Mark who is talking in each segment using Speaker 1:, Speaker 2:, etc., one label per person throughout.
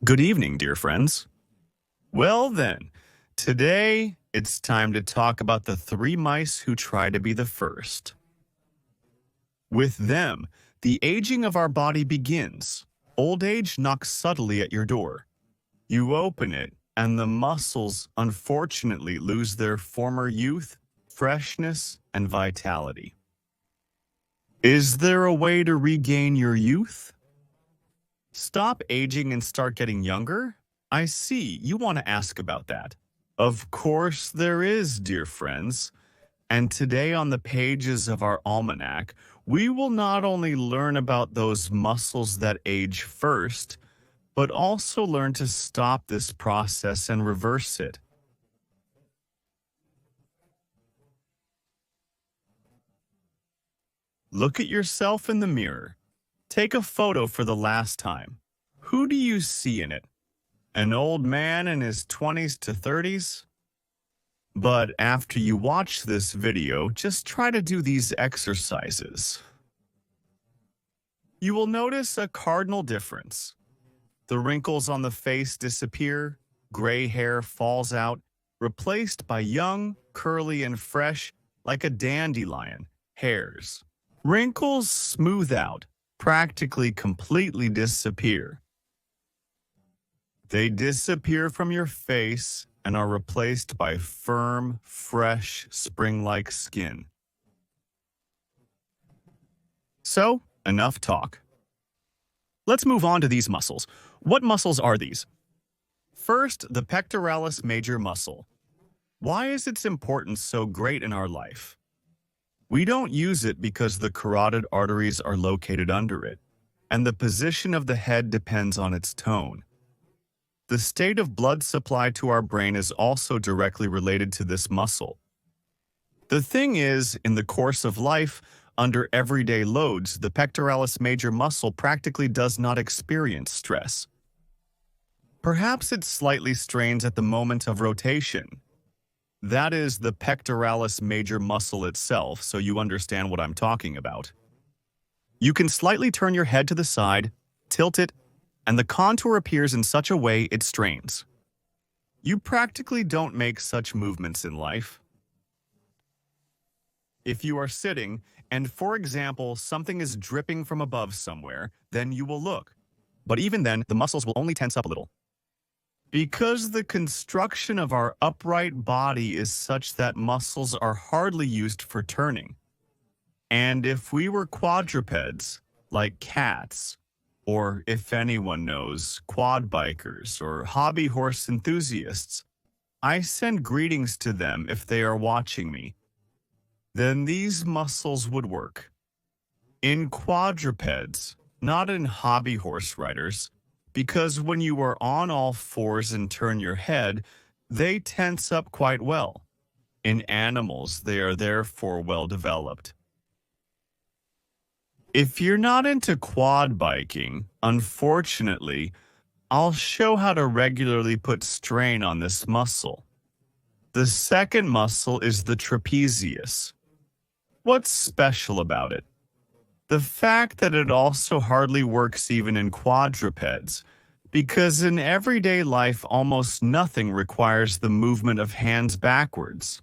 Speaker 1: Good evening, dear friends. Well, then, today it's time to talk about the three mice who try to be the first. With them, the aging of our body begins. Old age knocks subtly at your door. You open it, and the muscles unfortunately lose their former youth, freshness, and vitality. Is there a way to regain your youth? Stop aging and start getting younger? I see, you want to ask about that. Of course there is, dear friends. And today on the pages of our almanac, we will not only learn about those muscles that age first, but also learn to stop this process and reverse it. Look at yourself in the mirror. Take a photo for the last time. Who do you see in it? An old man in his 20s to 30s? But after you watch this video, just try to do these exercises. You will notice a cardinal difference. The wrinkles on the face disappear, gray hair falls out, replaced by young, curly, and fresh, like a dandelion, hairs. Wrinkles smooth out, practically completely disappear. They disappear from your face and are replaced by firm, fresh, spring-like skin. So, enough talk. Let's move on to these muscles. What muscles are these? First, the pectoralis major muscle. Why is its importance so great in our life? We don't use it because the carotid arteries are located under it, and the position of the head depends on its tone. The state of blood supply to our brain is also directly related to this muscle. The thing is, in the course of life, under everyday loads, the pectoralis major muscle practically does not experience stress. Perhaps it slightly strains at the moment of rotation. That is the pectoralis major muscle itself, so you understand what I'm talking about. You can slightly turn your head to the side, tilt it, and the contour appears in such a way it strains. You practically don't make such movements in life. If you are sitting, and for example, something is dripping from above somewhere, then you will look. But even then, the muscles will only tense up a little. Because the construction of our upright body is such that muscles are hardly used for turning. And if we were quadrupeds, like cats, or if anyone knows, quad bikers or hobby horse enthusiasts, I send greetings to them if they are watching me. Then these muscles would work. In quadrupeds, not in hobby horse riders, because when you are on all fours and turn your head, they tense up quite well. In animals, they are therefore well developed. If you're not into quad biking, unfortunately, I'll show how to regularly put strain on this muscle. The second muscle is the trapezius. What's special about it? The fact that it also hardly works even in quadrupeds, because in everyday life almost nothing requires the movement of hands backwards.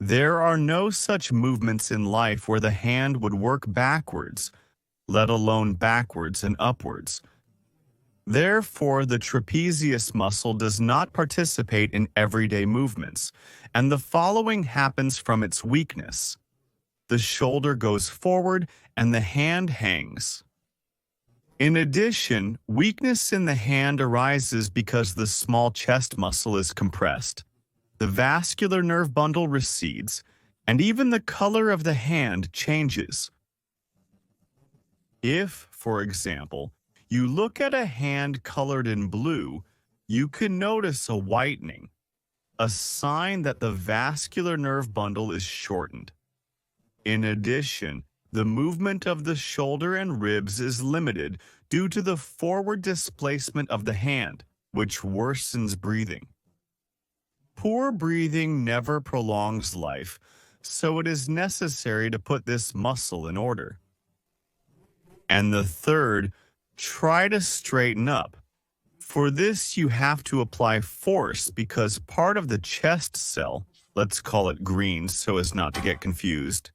Speaker 1: There are no such movements in life where the hand would work backwards, let alone backwards and upwards. Therefore, the trapezius muscle does not participate in everyday movements, and the following happens from its weakness. The shoulder goes forward and the hand hangs. In addition, weakness in the hand arises because the small chest muscle is compressed. The vascular nerve bundle recedes, and even the color of the hand changes. If, for example, you look at a hand colored in blue, you can notice a whitening, a sign that the vascular nerve bundle is shortened. In addition, the movement of the shoulder and ribs is limited due to the forward displacement of the hand, which worsens breathing. Poor breathing never prolongs life, so it is necessary to put this muscle in order. And the third, try to straighten up. For this, you have to apply force because part of the chest cell, let's call it green so as not to get confused,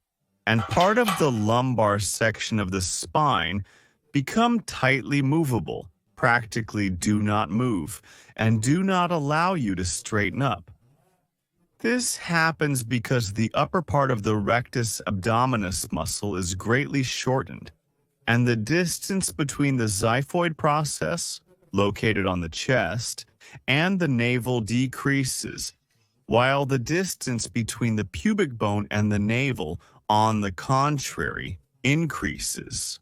Speaker 1: and part of the lumbar section of the spine become tightly movable, practically do not move, and do not allow you to straighten up. This happens because the upper part of the rectus abdominis muscle is greatly shortened, and the distance between the xiphoid process, located on the chest, and the navel decreases, while the distance between the pubic bone and the navel, on the contrary, increases.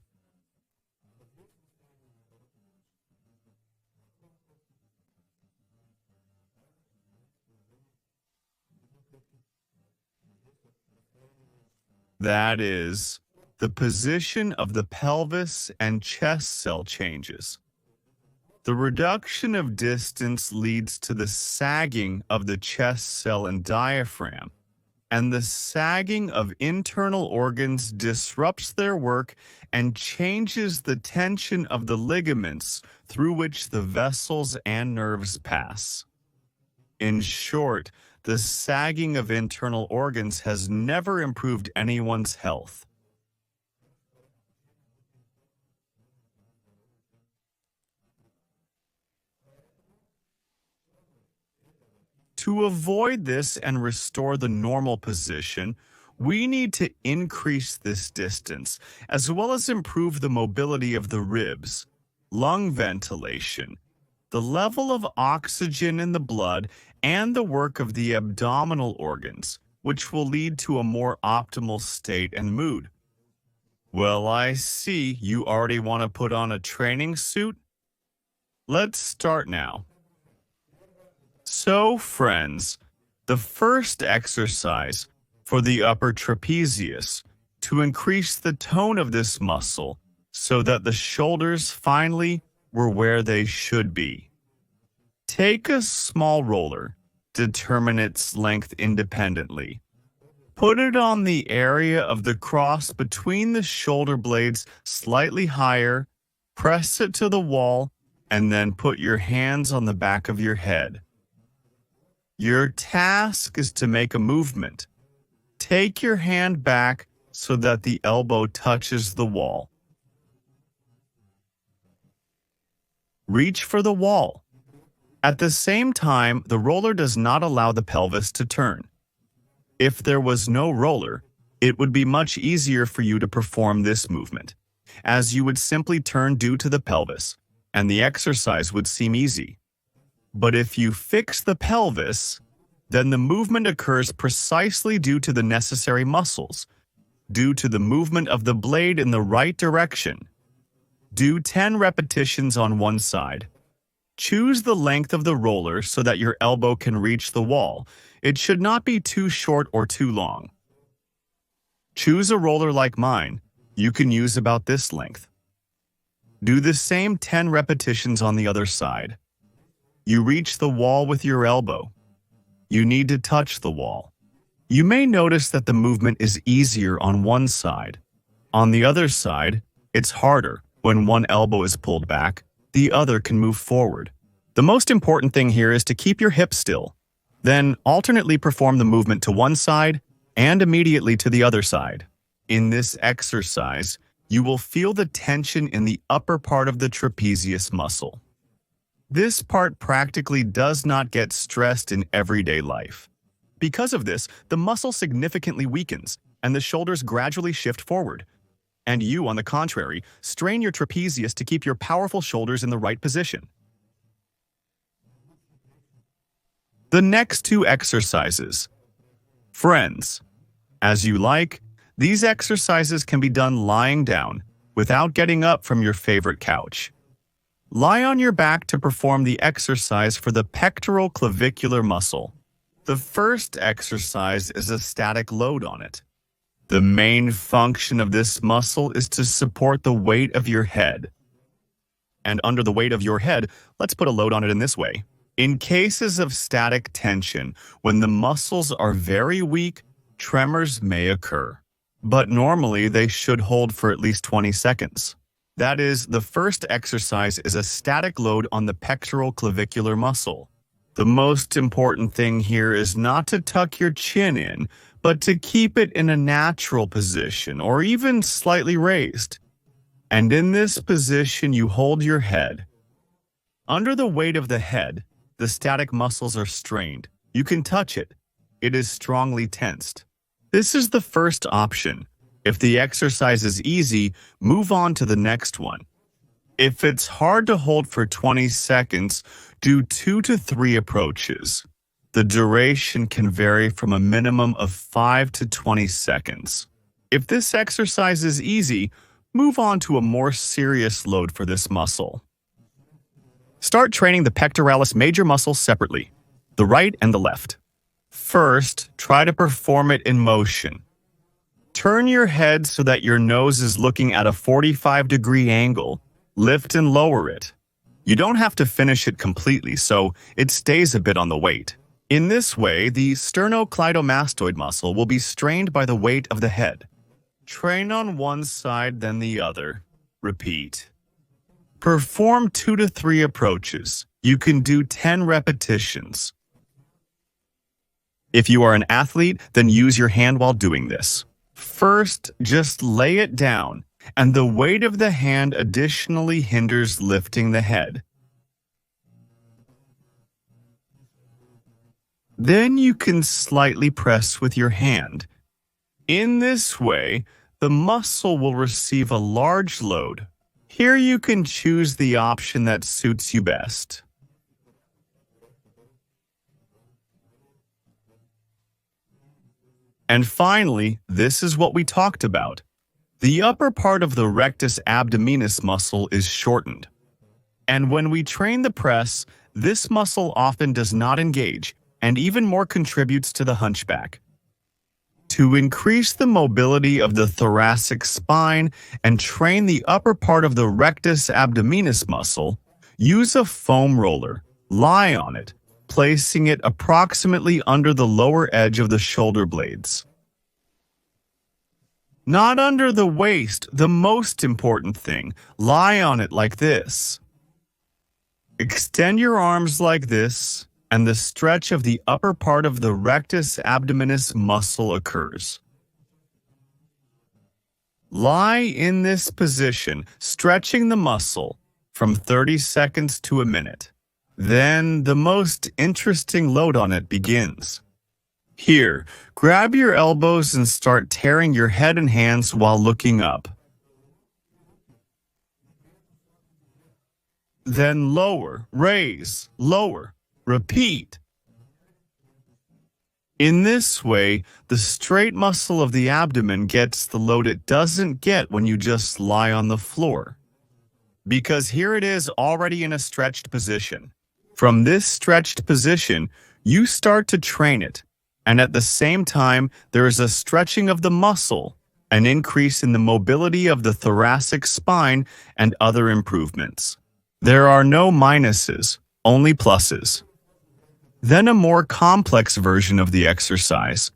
Speaker 1: That is, the position of the pelvis and chest cell changes. The reduction of distance leads to the sagging of the chest cell and diaphragm, and the sagging of internal organs disrupts their work and changes the tension of the ligaments through which the vessels and nerves pass. In short, the sagging of internal organs has never improved anyone's health. To avoid this and restore the normal position, we need to increase this distance, as well as improve the mobility of the ribs, lung ventilation, the level of oxygen in the blood, and the work of the abdominal organs, which will lead to a more optimal state and mood. Well, I see you already want to put on a training suit. Let's start now. So, friends, the first exercise for the upper trapezius to increase the tone of this muscle so that the shoulders finally were where they should be. Take a small roller, determine its length independently. Put it on the area of the cross between the shoulder blades slightly higher, press it to the wall, and then put your hands on the back of your head. Your task is to make a movement. Take your hand back so that the elbow touches the wall. Reach for the wall. At the same time, the roller does not allow the pelvis to turn. If there was no roller, it would be much easier for you to perform this movement, as you would simply turn due to the pelvis, and the exercise would seem easy. But if you fix the pelvis, then the movement occurs precisely due to the necessary muscles, due to the movement of the blade in the right direction. Do 10 repetitions on one side. Choose the length of the roller so that your elbow can reach the wall. It should not be too short or too long. Choose a roller like mine. You can use about this length. Do the same 10 repetitions on the other side. You reach the wall with your elbow. You need to touch the wall. You may notice that the movement is easier on one side. On the other side, it's harder. When one elbow is pulled back, the other can move forward. The most important thing here is to keep your hips still. Then alternately perform the movement to one side and immediately to the other side. In this exercise, you will feel the tension in the upper part of the trapezius muscle. This part practically does not get stressed in everyday life. Because of this, the muscle significantly weakens, and the shoulders gradually shift forward. And you, on the contrary, strain your trapezius to keep your powerful shoulders in the right position. The next two exercises. Friends, as you like, these exercises can be done lying down, without getting up from your favorite couch. Lie on your back to perform the exercise for the pectoral clavicular muscle. The first exercise is a static load on it. The main function of this muscle is to support the weight of your head. And under the weight of your head, let's put a load on it in this way. In cases of static tension, when the muscles are very weak, tremors may occur, but normally they should hold for at least 20 seconds. That is, the first exercise is a static load on the pectoral clavicular muscle. The most important thing here is not to tuck your chin in, but to keep it in a natural position or even slightly raised. And in this position, you hold your head. Under the weight of the head, the static muscles are strained. You can touch it. It is strongly tensed. This is the first option. If the exercise is easy, move on to the next one. If it's hard to hold for 20 seconds, do 2 to 3 approaches. The duration can vary from a minimum of 5 to 20 seconds. If this exercise is easy, move on to a more serious load for this muscle. Start training the pectoralis major muscle separately, the right and the left. First, try to perform it in motion. Turn your head so that your nose is looking at a 45-degree angle. Lift and lower it. You don't have to finish it completely, so it stays a bit on the weight. In this way, the sternocleidomastoid muscle will be strained by the weight of the head. Train on one side, then the other. Repeat. Perform 2 to 3 approaches. You can do 10 repetitions. If you are an athlete, then use your hand while doing this. First, just lay it down, and the weight of the hand additionally hinders lifting the head. Then you can slightly press with your hand. In this way, the muscle will receive a large load. Here you can choose the option that suits you best. And finally, this is what we talked about. The upper part of the rectus abdominis muscle is shortened. And when we train the press, this muscle often does not engage and even more contributes to the hunchback. To increase the mobility of the thoracic spine and train the upper part of the rectus abdominis muscle, use a foam roller. Lie on it, placing it approximately under the lower edge of the shoulder blades. Not under the waist, the most important thing. Lie on it like this. Extend your arms like this, and the stretch of the upper part of the rectus abdominis muscle occurs. Lie in this position, stretching the muscle from 30 seconds to a minute. Then the most interesting load on it begins. Here, grab your elbows and start tearing your head and hands while looking up. Then lower, raise, lower, repeat. In this way, the straight muscle of the abdomen gets the load it doesn't get when you just lie on the floor. Because here it is already in a stretched position. From this stretched position, you start to train it. And at the same time, there is a stretching of the muscle, an increase in the mobility of the thoracic spine, and other improvements. There are no minuses, only pluses. Then a more complex version of the exercise.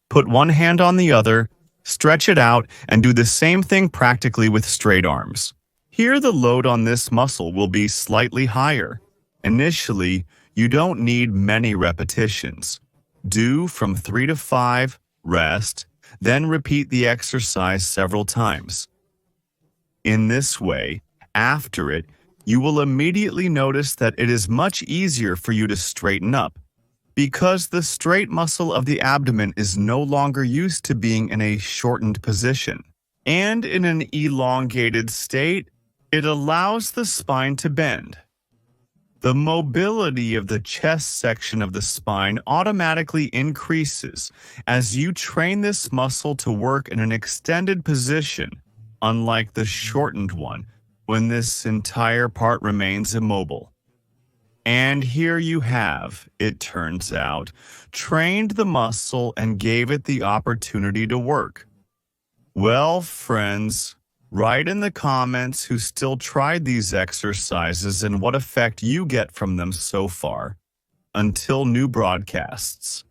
Speaker 1: Put one hand on the other, stretch it out, and do the same thing practically with straight arms. Here the load on this muscle will be slightly higher. Initially, you don't need many repetitions. Do from 3 to 5, rest, then repeat the exercise several times. In this way, after it, you will immediately notice that it is much easier for you to straighten up, because the straight muscle of the abdomen is no longer used to being in a shortened position. And in an elongated state, it allows the spine to bend. The mobility of the chest section of the spine automatically increases as you train this muscle to work in an extended position, unlike the shortened one, when this entire part remains immobile. And here you have, it turns out, trained the muscle and gave it the opportunity to work. Well, friends, write in the comments who still tried these exercises and what effect you get from them so far. Until new broadcasts.